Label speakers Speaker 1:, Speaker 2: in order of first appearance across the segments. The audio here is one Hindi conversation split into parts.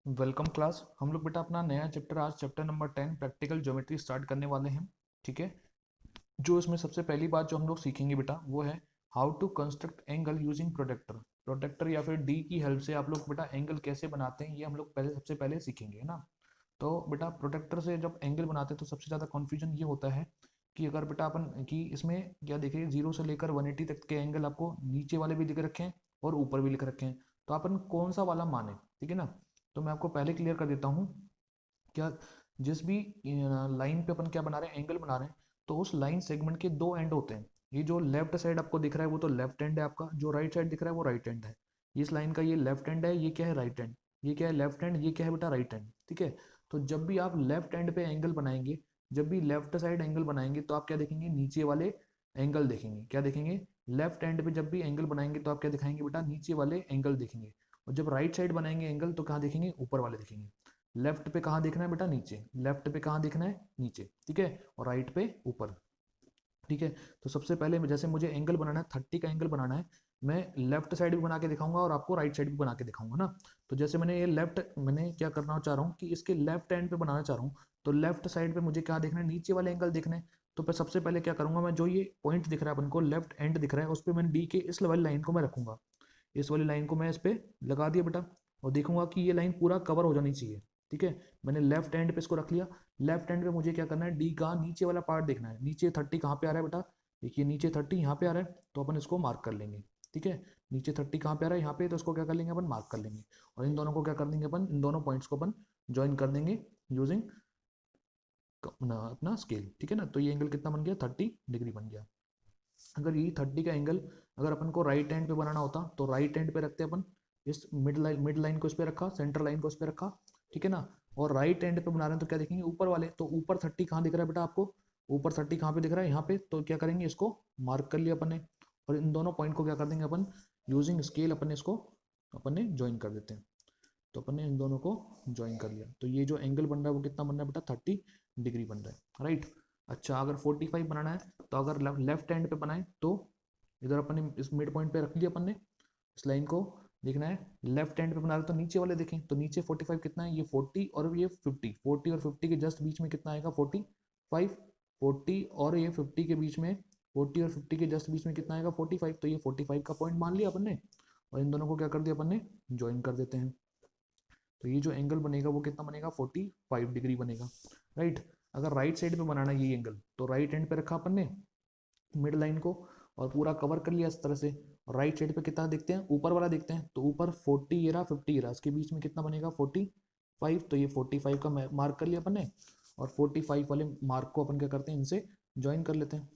Speaker 1: Welcome class. हम लोग बेटा अपना नया चैप्टर आज chapter number 10 practical geometry start करने वाले हैं। ठीक है। जो इसमें सबसे पहली बात जो हम लोग सीखेंगे बेटा वो है how to construct angle using protractor. Protractor या फिर डी की हेल्प से आप लोग बेटा एंगल कैसे बनाते हैं ये हम लोग पहले सबसे पहले सीखेंगे, है ना। तो बेटा प्रोटेक्टर से जब एंगल बनाते हैं तो सबसे ज़्यादा कन्फ्यूजन ये होता है कि अगर बेटा अपन कि इसमें क्या देखिए, 0 से लेकर 180 तक के एंगल आपको नीचे वाले भी लिख रखे हैं और ऊपर भी लिख रखे हैं, तो अपन कौन सा वाला माने। ठीक है ना। तो मैं आपको पहले क्लियर कर देता हूँ। क्या जिस भी लाइन पे अपन क्या बना रहे हैं, एंगल बना रहे हैं, तो उस लाइन सेगमेंट के दो एंड होते हैं। ये जो लेफ्ट साइड आपको दिख रहा है वो तो लेफ्ट एंड है आपका, जो राइट साइड दिख रहा है वो राइट एंड है। इस लाइन का ये लेफ्ट एंड है, ये क्या है राइट एंड। ये क्या है लेफ्ट एंड, ये क्या है बेटा राइट एंड। ठीक है। तो जब भी आप लेफ्ट एंड पे एंगल बनाएंगे, जब भी लेफ्ट साइड एंगल बनाएंगे तो आप क्या देखेंगे, नीचे वाले एंगल देखेंगे। क्या देखेंगे, लेफ्ट एंड पे जब भी एंगल बनाएंगे तो आप क्या दिखाएंगे बेटा, नीचे वाले एंगल देखेंगे। और जब राइट साइड बनाएंगे एंगल तो कहाँ देखेंगे, ऊपर वाले देखेंगे। लेफ्ट पे कहाँ देखना है बेटा, नीचे। लेफ्ट पे कहाँ देखना है, नीचे। ठीक है। और राइट पे ऊपर। ठीक है। तो सबसे पहले जैसे मुझे एंगल बनाना है, 30 का एंगल बनाना है, मैं लेफ्ट साइड भी बना के दिखाऊंगा और आपको राइट साइड भी बना के दिखाऊंगा ना। तो जैसे मैंने ये लेफ्ट, मैंने क्या करना चाह रहा हूँ कि इसके लेफ्ट एंड पे बनाना चाह रहा हूँ, तो लेफ्ट साइड पे मुझे क्या देखना है, नीचे वाले एंगल देखने हैं। तो मैं सबसे पहले क्या करूंगा, मैं जो ये पॉइंट दिख रहा है अपन को, लेफ्ट एंड दिख रहा है, उस पर मैंने डी के इस वाली लाइन को मैं रखूंगा। इस वाली लाइन को मैं इस पर लगा दिया बेटा, और देखूंगा कि ये लाइन पूरा कवर हो जानी चाहिए। ठीक है। मैंने लेफ्ट एंड पे इसको रख लिया। लेफ्ट एंड पे मुझे क्या करना है, डी का नीचे वाला पार्ट देखना है। नीचे 30 कहाँ पे आ रहा है बेटा, देखिए नीचे 30 यहाँ पे आ रहा है, तो अपन इसको मार्क कर लेंगे। ठीक है। नीचे 30 कहाँ पे आ रहा है, यहाँ पे, तो इसको क्या कर लेंगे अपन, मार्क कर लेंगे। और इन दोनों को क्या कर देंगे अपन, इन दोनों पॉइंट्स को अपन ज्वाइन कर देंगे यूजिंग अपना स्केल। ठीक है ना। तो ये एंगल कितना बन गया, 30 डिग्री बन गया। अगर ये 30 का एंगल अगर अपन को राइट हैंड पे बनाना होता तो राइट हैंड पे रखते अपन, इस मिड लाइन को इस पे रखा, सेंटर लाइन को इस पे रखा। ठीक है ना। और राइट हैंड पे बना रहे हैं तो क्या देखेंगे, ऊपर वाले, तो ऊपर 30 कहाँ दिख रहा है बेटा आपको, ऊपर 30 कहाँ पे दिख रहा है, यहाँ पे। तो क्या करेंगे, इसको मार्क कर लिया अपन ने। और इन दोनों पॉइंट को क्या कर देंगे अपन, यूजिंग स्केल अपन ने इसको अपन ने ज्वाइन कर देते हैं। तो अपन ने इन दोनों को ज्वाइन कर लिया, तो ये जो एंगल बन रहा है वो कितना बन रहा है बेटा, 30 डिग्री बन रहा है। राइट। अच्छा, अगर 45 बनाना है तो अगर लेफ्ट हैंड पे बनाए तो इधर अपन ने इस मिड पॉइंट पे रख लिया अपन ने, इस लाइन को देखना है। लेफ्ट हैंड पे बना रहे तो नीचे वाले देखें, तो नीचे 45 कितना है, ये 40 और ये 50, 40 और 50 के जस्ट बीच में कितना आएगा, 45। 40 और ये 50 के बीच में, 40 और 50 के जस्ट बीच में कितना आएगा, 45। तो ये 45 का पॉइंट मान लिया अपन ने, और इन दोनों को क्या कर दिया अपन ने, ज्वाइन कर देते हैं। तो ये जो एंगल बनेगा वो कितना बनेगा, 45 डिग्री बनेगा। राइट। अगर राइट साइड पे बनाना है ये एंगल, तो राइट एंड पे रखा अपन ने मिड लाइन को और पूरा कवर कर लिया इस तरह से। और राइट साइड पे कितना देखते हैं, ऊपर वाला देखते हैं, तो ऊपर 40 ये रहा, 50 ये रहा, इसके बीच में कितना बनेगा, 45। तो ये 45 का मार्क कर लिया अपन ने, और 45 वाले मार्क को अपन क्या करते हैं, इनसे ज्वाइन कर लेते हैं।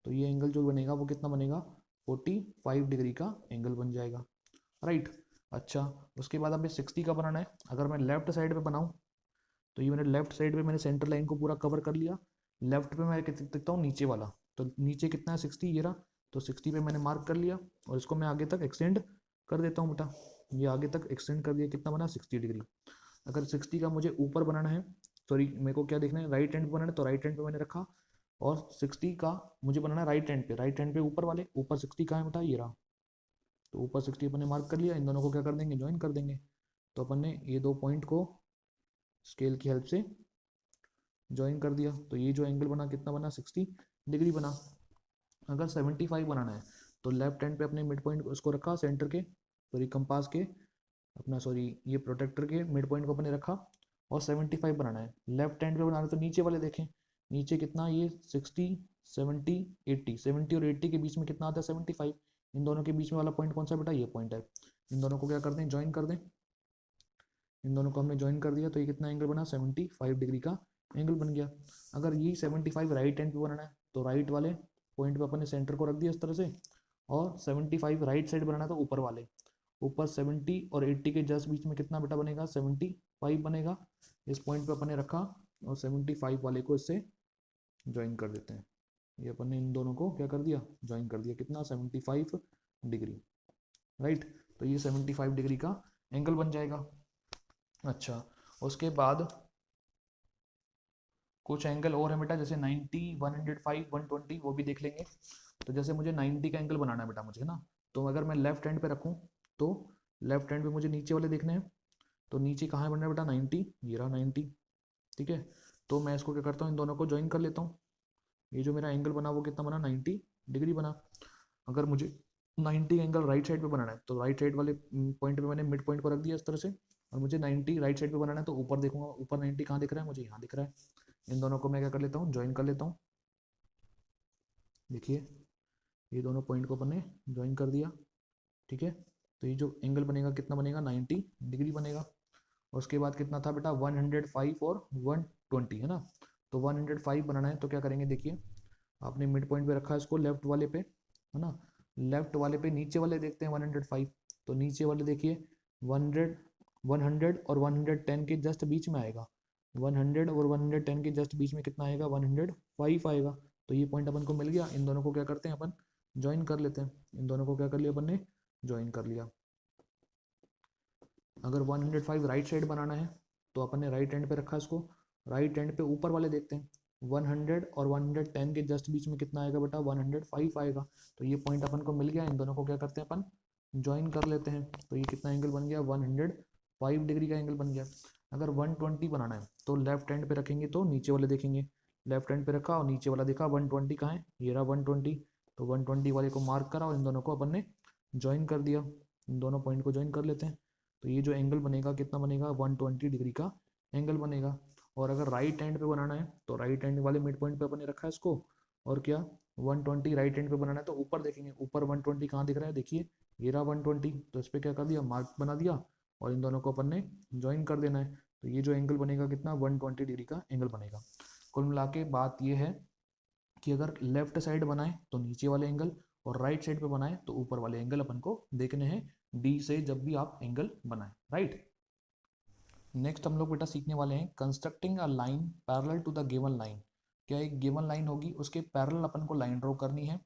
Speaker 1: तो ये एंगल जो बनेगा वो कितना बनेगा, 45 डिग्री का एंगल बन जाएगा। राइट। अच्छा, उसके बाद हमें 60 का बनाना है। अगर मैं लेफ्ट साइड पे बनाऊं तो ये मैंने लेफ्ट साइड पे मैंने सेंटर लाइन को पूरा कवर कर लिया। लेफ्ट पे मैं देखता हूँ नीचे वाला, तो नीचे कितना है, 60 ये रहा। तो 60 पे मैंने मार्क कर लिया, और इसको मैं आगे तक एक्सटेंड कर देता हूँ बेटा। ये आगे तक एक्सटेंड कर दिया, कितना बना, 60 डिग्री। अगर 60 का मुझे ऊपर बनाना है, सॉरी मेरे को क्या देखना है, राइट हैंड पे बनाना है, तो राइट हैंड पे मैंने रखा। और 60 का मुझे बनाना है राइट हैंड पे, राइट हैंड पे ऊपर वाले, ऊपर 60 का है बेटा, ये रहा। तो ऊपर 60 अपन ने मार्क कर लिया, इन दोनों को क्या कर देंगे, ज्वाइन कर देंगे। तो अपन ने ये दो पॉइंट को स्केल की हेल्प से ज्वाइन कर दिया, तो ये जो एंगल बना कितना बना, 60 डिग्री बना। अगर 75 बनाना है तो लेफ्ट हैंड पे अपने मिड पॉइंट उसको रखा, सेंटर के, सॉरी कंपास के, अपना सॉरी ये प्रोटेक्टर के मिड पॉइंट को अपने रखा। और 75 बनाना है, लेफ्ट हैंड पे बना रहे तो नीचे वाले देखें, नीचे कितना, ये 60, 70, 80, 70 और 80 के बीच में कितना आता है, 75। इन दोनों के बीच में वाला पॉइंट कौन सा बेटा, ये पॉइंट है। इन दोनों को क्या कर दें, ज्वाइन कर दें। इन दोनों को हमने ज्वाइन कर दिया, तो ये कितना एंगल बना, 75 डिग्री का एंगल बन गया। अगर ये 75 राइट हैंड पे बनाना है तो राइट वाले पॉइंट पे अपन ने सेंटर को रख दिया इस तरह से। और 75 राइट साइड बनाना है तो ऊपर वाले, ऊपर 70 और 80 के जस्ट बीच में कितना बेटा बनेगा, 75 बनेगा। इस पॉइंट पे अपन ने रखा, और 75 वाले को इससे ज्वाइन कर देते हैं। ये अपन ने इन दोनों को क्या कर दिया, ज्वाइन कर दिया, कितना, 75 डिग्री। राइट। तो ये 75 डिग्री का एंगल बन जाएगा। अच्छा, उसके बाद कुछ एंगल और है बेटा, जैसे 90, 105, 120, वो भी देख लेंगे। तो जैसे मुझे 90 का एंगल बनाना है बेटा मुझे ना, तो अगर मैं लेफ्ट हैंड पे रखूँ तो लेफ्ट हैंड पे मुझे नीचे वाले देखने हैं। तो नीचे कहाँ बन रहा है बेटा 90, ये रहा 90, ठीक है। तो मैं इसको क्या करता हूँ, इन दोनों को ज्वाइन कर लेता हूँ। ये जो मेरा एंगल बना वो कितना बना, 90 डिग्री बना। अगर मुझे 90 एंगल राइट साइड पे बनाना है तो राइट साइड वाले पॉइंट पे मैंने मिड पॉइंट को रख दिया इस तरह से। और मुझे 90 राइट साइड पे बनाना है तो ऊपर देखूंगा, ऊपर 90 कहाँ दिख रहा है मुझे, यहाँ दिख रहा है। इन दोनों को मैं क्या कर लेता हूँ, ज्वाइन कर लेता हूँ। देखिए ये दोनों पॉइंट को अपन ने ज्वाइन कर दिया, ठीक है। तो ये जो एंगल बनेगा कितना बनेगा, 90 डिग्री बनेगा। और उसके बाद कितना था बेटा, 105 और 120 है ना। तो 105 बनाना है तो क्या करेंगे, देखिए आपने मिड पॉइंट पे रखा है इसको लेफ्ट वाले पे, है ना। लेफ्ट वाले पे नीचे वाले देखते हैं 105। तो नीचे वाले देखिए 100, 100 और 110 के जस्ट बीच में आएगा। 100 और 110 के जस्ट बीच में कितना आएगा, 105 आएगा। तो ये पॉइंट अपन को मिल गया। इन दोनों को क्या करते हैं अपन, ज्वाइन कर लेते हैं। इन दोनों को क्या कर लिया अपन ने, ज्वाइन कर लिया। अगर 105 राइट साइड बनाना है तो अपन ने राइट हैंड पे रखा इसको। राइट हैंड पे ऊपर वाले देखते हैं, 100 और 110 के जस्ट बीच में कितना आएगा बेटा, 105 आएगा। तो ये पॉइंट अपन को मिल गया। इन दोनों को क्या करते हैं अपन, ज्वाइन कर लेते हैं। तो ये कितना एंगल बन गया, 105 डिग्री का एंगल बन गया। अगर 120 बनाना है तो लेफ्ट हैंड पे रखेंगे तो नीचे वाले देखेंगे। लेफ्ट हैंड पे रखा और नीचे वाला देखा, 120 कहाँ है, ये रहा 120। तो 120 वाले को मार्क करा और इन दोनों को अपन ने ज्वाइन कर दिया। इन दोनों पॉइंट को ज्वाइन कर लेते हैं। तो ये जो एंगल बनेगा कितना बनेगा, 120 डिग्री का एंगल बनेगा। और अगर राइट हैंड पे बनाना है तो राइट हैंड वाले मिड पॉइंट पे अपन ने रखा है इसको। और क्या 120 राइट हैंड पे बनाना है तो ऊपर देखेंगे, ऊपर 120 कहाँ दिख रहा है, देखिए ये रहा 120। तो इस पर क्या कर दिया, मार्क बना दिया और इन दोनों को अपन ने ज्वाइन कर देना है। तो ये जो एंगल बनेगा कितना, 120 डिग्री का एंगल बनेगा। कुल मिला के बात ये है कि अगर लेफ्ट साइड बनाए तो नीचे वाले एंगल, और राइट साइड पे बनाए तो ऊपर वाले एंगल अपन को देखने हैं डी से, जब भी आप एंगल बनाए, राइट। नेक्स्ट हम लोग बेटा सीखने वाले हैं constructing a line parallel to the given line. क्या एक गिवन लाइन होगी, उसके पैरेलल अपन को लाइन ड्रॉ करनी है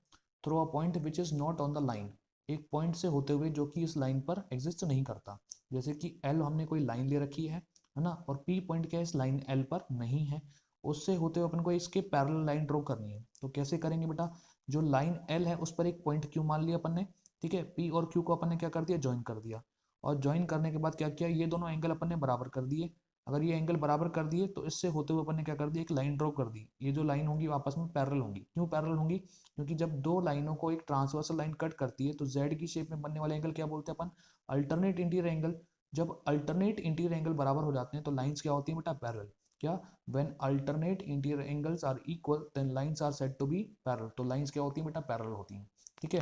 Speaker 1: through a point which is not on the line, एक पॉइंट से होते हुए जो कि इस लाइन पर एग्जिस्ट नहीं करता। जैसे कि एल हमने कोई लाइन ले रखी है ना, और पी पॉइंट क्या है, इस लाइन एल पर नहीं है, उससे होते हुए अपन को इसके पैरेलल लाइन ड्रॉ करनी है। तो कैसे करेंगे बेटा, जो लाइन एल है उस पर एक पॉइंट क्यू मान लिया अपन ने, ठीक है। पी और क्यू को अपन ने क्या कर दिया, ज्वाइन कर दिया। और ज्वाइन करने के बाद क्या किया, ये दोनों एंगल अपन ने बराबर कर दिए। अगर ये एंगल बराबर कर दिए तो इससे होते हुए अपन ने क्या कर दिया, एक लाइन ड्रॉ कर दी। ये जो लाइन होंगी आपस में पैरेलल होंगी। क्यों पैरेलल होंगी, क्योंकि जब दो लाइनों को एक ट्रांसवर्सल लाइन कट करती है तो जेड की शेप में बनने वाले एंगल क्या बोलते हैं अपन, अल्टरनेट इंटीरियर एंगल। जब अल्टरनेट इंटीरियर एंगल बराबर हो जाते हैं तो लाइंस क्या होती है बेटा, पैरेलल। क्या, when alternate interior angles are equal then lines are said to be parallel. तो लाइंस क्या होती है बेटा, पैरेलल होती हैं, ठीक है।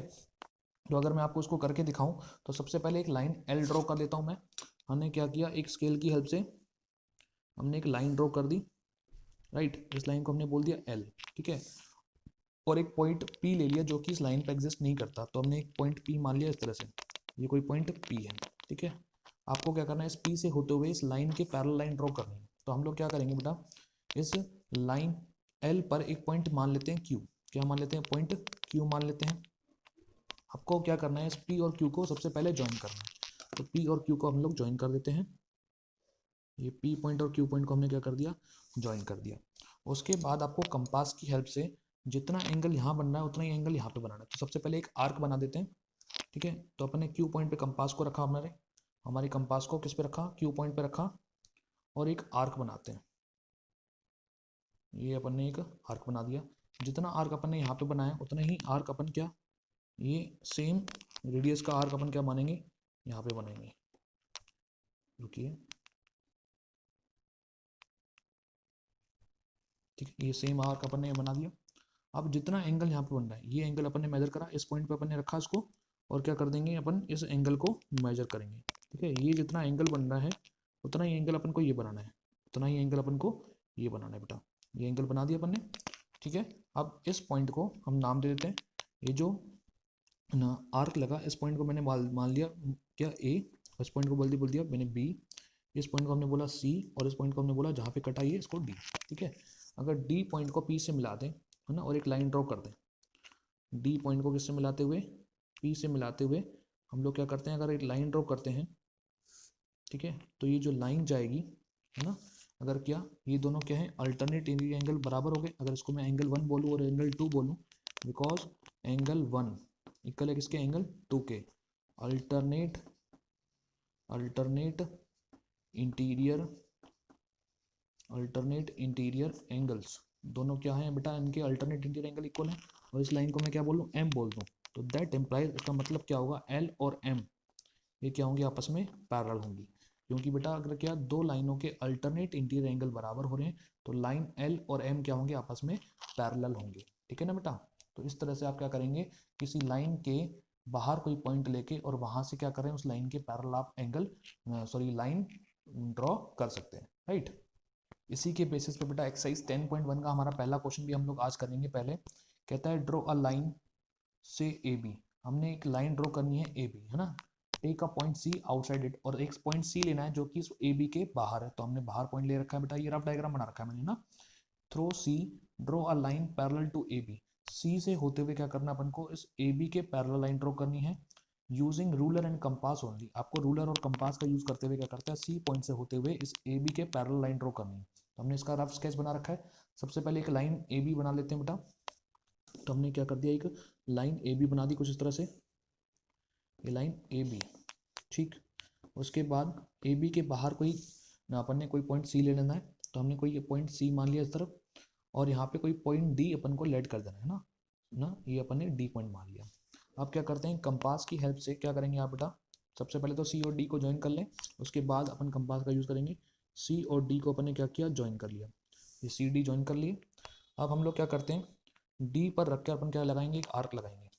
Speaker 1: तो अगर मैं आपको उसको करके दिखाऊं तो सबसे पहले एक लाइन एल ड्रॉ कर लेता हूं मैं। हमने क्या किया, एक स्केल की हेल्प से हमने एक लाइन ड्रॉ कर दी, राइट। इस लाइन को हमने बोल दिया एल, ठीक है। और एक पॉइंट पी ले लिया जो कि इस लाइन पर एग्जिस्ट नहीं करता, तो हमने एक पॉइंट पी मान लिया इस तरह से, ये कोई पॉइंट पी है, ठीक है। आपको क्या करना है, इस पी से होते हुए इस लाइन के पैरेलल लाइन ड्रॉ करनी है। तो हम लोग क्या करेंगे बेटा, इस लाइन एल पर एक पॉइंट मान लेते हैं क्यू। क्या मान लेते हैं, पॉइंट क्यू मान लेते हैं। आपको क्या करना है, इस पी और क्यू को सबसे पहले ज्वाइन करना है। तो पी और क्यू को हम लोग ज्वाइन कर देते हैं। ये पी पॉइंट और क्यू पॉइंट को हमने क्या कर दिया, ज्वाइन कर दिया। उसके बाद आपको कंपास की हेल्प से जितना एंगल यहाँ बन रहा है उतना ही एंगल यहाँ पे बनाना है। तो सबसे पहले एक आर्क बना देते हैं, ठीक है। तो अपने क्यू पॉइंट पे कंपास को रखा, हमारे कंपास को किस पे रखा, क्यू पॉइंट पे रखा, और एक आर्क बनाते हैं। ये अपन ने एक आर्क बना दिया। जितना आर्क अपन ने यहाँ पे बनाया उतना ही आर्क अपन क्या, ये सेम रेडियस का आर्क अपन क्या मानेंगे, यहाँ पे बनाएंगे। रुकिए, ठीक है, ये सेम आर्क अपन ने बना दिया। अब जितना एंगल यहाँ पे बन रहा है, ये एंगल अपन ने मेजर करा, इस पॉइंट पे अपन ने रखा इसको, और क्या कर देंगे अपन, इस एंगल को मेजर करेंगे, ठीक है। ये जितना एंगल बन रहा है उतना ही एंगल अपन को ये बनाना है, उतना ही एंगल अपन को ये बनाना है बेटा। ये एंगल बना दिया अपन ने, ठीक है। अब इस पॉइंट को हम नाम दे देते हैं, ये जो ना आर्क लगा, इस पॉइंट को मैंने मान लिया क्या ए, इस पॉइंट को बोल दिया मैंने बी, इस पॉइंट को हमने बोला सी, और इस पॉइंट को हमने बोला जहाँ पे कटा ये इसको डी, ठीक है। अगर डी पॉइंट को पी से मिला दें, है ना, और एक लाइन ड्रॉ कर दें, डी पॉइंट को किससे मिलाते हुए, पी से मिलाते हुए, हम लोग क्या करते हैं, अगर एक लाइन ड्रॉ करते हैं, ठीक है, तो ये जो लाइन जाएगी, है ना, अगर क्या ये दोनों क्या है, अल्टरनेट एंगल बराबर हो गए। अगर इसको मैं एंगल 1 बोलूँ और एंगल 2 बोलूँ, बिकॉज एंगल 1 इक्वल है किसके, एंगल 2 के। Alternate alternate interior alternate interior angles, दोनों क्या है बेटा, इनके अल्टरनेट इंटीरियर एंगल इक्वल है, और इस लाइन को मैं क्या बोल दूँ, एम बोल दूँ, तो दैट इम्प्लाइज, इसका मतलब क्या होगा, एल और एम ये क्या होंगे, आपस में पैरेलल होंगी, क्योंकि बेटा अगर क्या दो लाइनों के अल्टरनेट इंटीरियर एंगल बराबर हो रहे हैं तो लाइन एल और एम क्या होंगे, आपस में पैरेलल होंगे, ठीक है ना बेटा। तो इस तरह से आप क्या करेंगे, किसी लाइन के बाहर कोई पॉइंट लेके और वहां से क्या करें, उस लाइन के पैरेलल आप एंगल लाइन ड्रॉ कर सकते हैं, राइट। इसी के बेसिस पे बेटा एक्सरसाइज 10.1 का हमारा पहला क्वेश्चन भी हम लोग आज करेंगे। पहले कहता है ड्रॉ अ लाइन से ए बी, हमने एक लाइन ड्रॉ करनी है ए बी, है ना, take a point C outside it, और एक पॉइंट सी लेना है जो कि इस ए बी के बाहर है, तो हमने बाहर पॉइंट ले रखा है बेटा, ये रफ डायग्राम बना रखा है मैंने ना। Through C draw a line parallel to A B, C से होते हुए क्या करना अपन को, इस ए बी के पैरेलल लाइन ड्रॉ करनी है, using ruler and compass only, आपको रूलर और कंपास का यूज करते हुए क्या करता है, सी पॉइंट से होते हुए इस ए बी के पैरेलल लाइन ड्रॉ करनी है। तो हमने इसका रफ स्केच बना रखा है। सबसे पहले एक लाइन ए बी बना लेते हैं बेटा, तो हमने क्या कर दिया, एक लाइन ए बी बना दी कुछ इस तरह से, ये लाइन ए बी, ठीक। उसके बाद ए बी के बाहर कोई अपन ने कोई पॉइंट सी ले लेना है, तो हमने कोई पॉइंट सी मान लिया इस तरफ, और यहाँ पे कोई पॉइंट डी अपन को लेट कर देना है ना, ये अपन ने डी पॉइंट मान लिया। अब क्या करते हैं, कंपास की हेल्प से क्या करेंगे आप बेटा, सबसे पहले तो सी और डी को ज्वाइन कर लें, उसके बाद अपन कंपास का यूज़ करेंगे, सी और डी को अपन ने क्या किया, ज्वाइन कर लिया, ये सी डी ज्वाइन कर लिए। अब हम लोग क्या करते हैं, डी पर रख के अपन क्या लगाएंगे, एक आर्क लगाएंगे,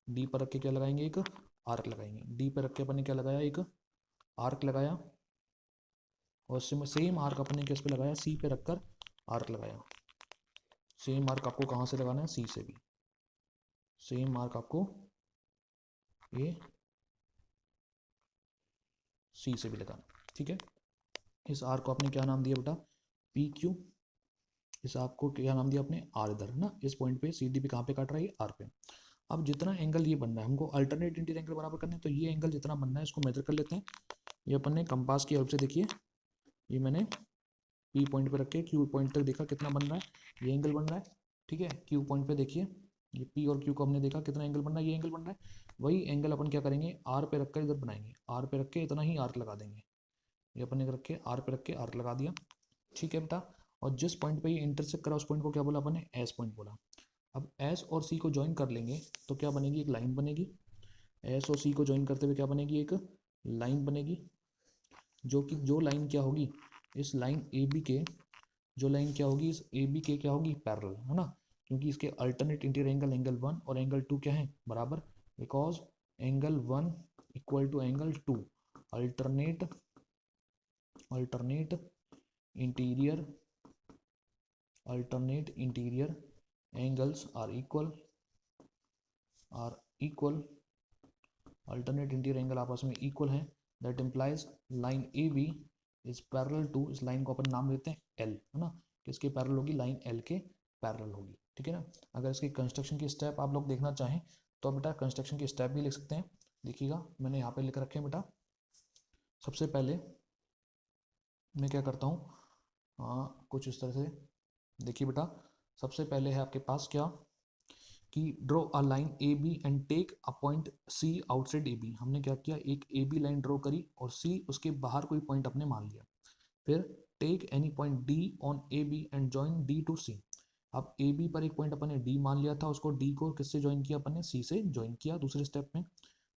Speaker 1: डी पर रख के क्या लगाएंगे, एक आर्क लगाएंगे, डी पर रख के अपन ने क्या लगाया, एक आर्क लगाया, और सेम आर्क अपन ने किस पे लगाया, सी पे रखकर आर्क लगाया। सेम आर्क आपको कहाँ से लगाना है, सी से भी, सेम मार्क आपको ये सी से भी लगाना, ठीक है। इस आर्क को आपने क्या नाम दिया बेटा, पी क्यू, इस आर्क को क्या नाम दिया आपने, आर, इधर है ना, इस पॉइंट पे सी डी पे कहाँ पे काट रहा है, ये आर पे। अब जितना एंगल ये बन रहा है, हमको अल्टरनेट इंटीरियर एंगल बराबर करना है, तो ये एंगल जितना बनना है इसको मेजर कर लेते हैं। ये अपन ने कंपास की हेल्प से, देखिए ये मैंने पी पॉइंट पे रख के क्यू पॉइंट तक देखा कितना बन रहा है, ये एंगल बन रहा है, ठीक है। क्यू पॉइंट पे देखिए, ये पी और क्यू को हमने देखा कितना एंगल बन रहा है, ये एंगल बन रहा है। वही एंगल अपन क्या करेंगे, आर पे रखकर इधर बनाएंगे, आर पे रख के इतना ही आर्क लगा देंगे, ये अपन ने रख के आर पे रख के आर्क लगा दिया, ठीक है बेटा। और जिस पॉइंट पे ये इंटरसेक्ट करा उस पॉइंट को क्या बोला अपन ने, एस पॉइंट बोला। अब एस और सी को ज्वाइन कर लेंगे तो क्या बनेगी, एक लाइन बनेगी, एस और सी को ज्वाइन करते हुए क्या बनेगी, एक लाइन बनेगी, जो लाइन क्या होगी, इस लाइन ए बी के, जो लाइन क्या होगी, इस ए बी के क्या होगी, पैरेलल, है ना, क्योंकि इसके अल्टरनेट इंटीरियर एंगल एंगल 1 और एंगल 2 क्या है, बराबर, because angle 1 equal to angle 2, alternate alternate interior angles are equal, alternate interior angle आपस में इक्वल है, that implies line A B is parallel to, इस लाइन को अपन नाम देते हैं एल, है ना, किसके पैरेलल होगी, लाइन एल के पैरेलल होगी, ठीक है ना। अगर इसकी कंस्ट्रक्शन की स्टेप आप लोग देखना चाहें तो बेटा कंस्ट्रक्शन की स्टेप भी लिख सकते हैं, देखिएगा मैंने यहाँ पे लिख रखे हैं बेटा। सबसे पहले मैं क्या करता हूँ, कुछ इस तरह से देखिए बेटा, सबसे पहले है आपके पास क्या, कि draw a line A B and take a point C outside A B, हमने क्या किया, एक ए बी लाइन ड्रॉ करी और सी उसके बाहर कोई पॉइंट अपने मान लिया। फिर take any point D on A B and join D to C, अब ए बी पर एक पॉइंट अपन ने डी मान लिया था, उसको डी को किससे ज्वाइन किया, अपन ने सी से ज्वाइन किया दूसरे स्टेप में।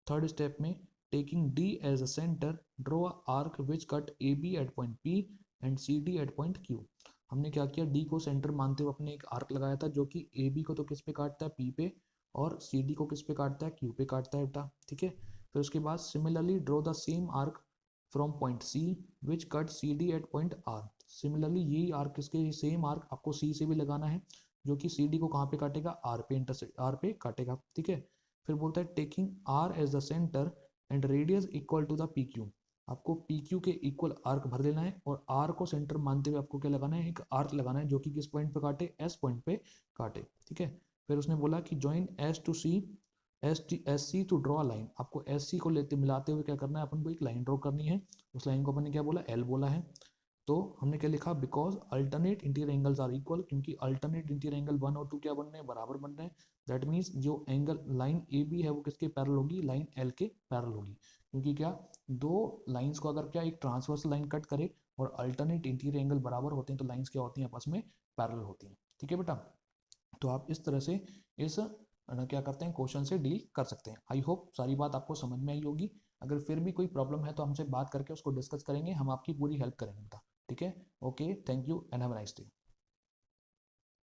Speaker 1: थर्ड स्टेप में taking D as a centre draw arc which cut A B at point P and C D at point Q, हमने क्या किया, डी को सेंटर मानते हुए अपने एक आर्क लगाया था जो कि ए बी को तो किस पे काटता है, पी पे, और सी डी को किस पे काटता है, क्यू पे काटता है बेटा, ठीक है। फिर उसके बाद similarly draw the same arc from point C which cut C D at point R, similarly यही आर्क, इसके सेम आर्क आपको सी से भी लगाना है जो कि सी डी को कहाँ पे काटेगा, आर पे इंटरसेक्ट, आर पे काटेगा, ठीक है। फिर बोलता है taking R as the centre and radius equal to the P Q, आपको पी क्यू के इक्वल आर्क भर देना है और आर को सेंटर मानते हुए आपको क्या लगाना है, एक आर्क लगाना है जो कि किस पॉइंट पे काटे, एस पॉइंट पे काटे, ठीक है। फिर उसने बोला कि join S to C, S C to draw line, आपको एस सी को लेते मिलाते हुए क्या करना है, अपन को एक लाइन ड्रॉ करनी है, उस लाइन को अपन ने क्या बोला, एल बोला है। तो हमने क्या लिखा, because alternate interior angles are equal, क्योंकि अल्टरनेट इंटीरियर एंगल 1 और 2 क्या बन रहे हैं, बराबर बन रहे हैं। दैट मीन्स जो एंगल लाइन ए बी है वो किसके पैरेलल होगी, लाइन एल के पैरेलल होगी, क्योंकि क्या दो लाइंस को अगर क्या एक ट्रांसवर्स लाइन कट करे और अल्टरनेट इंटीरियर एंगल बराबर होते हैं तो लाइंस क्या होती हैं, आपस में पैरेलल होती हैं। ठीक है बेटा, तो आप इस तरह से इस क्या करते हैं, क्वेश्चन से डील कर सकते हैं। आई होप सारी बात आपको समझ में आई होगी। अगर फिर भी कोई प्रॉब्लम है तो हमसे बात करके उसको डिस्कस करेंगे, हम आपकी पूरी हेल्प करेंगे बेटा। ठीक है, okay, thank you and have a nice day.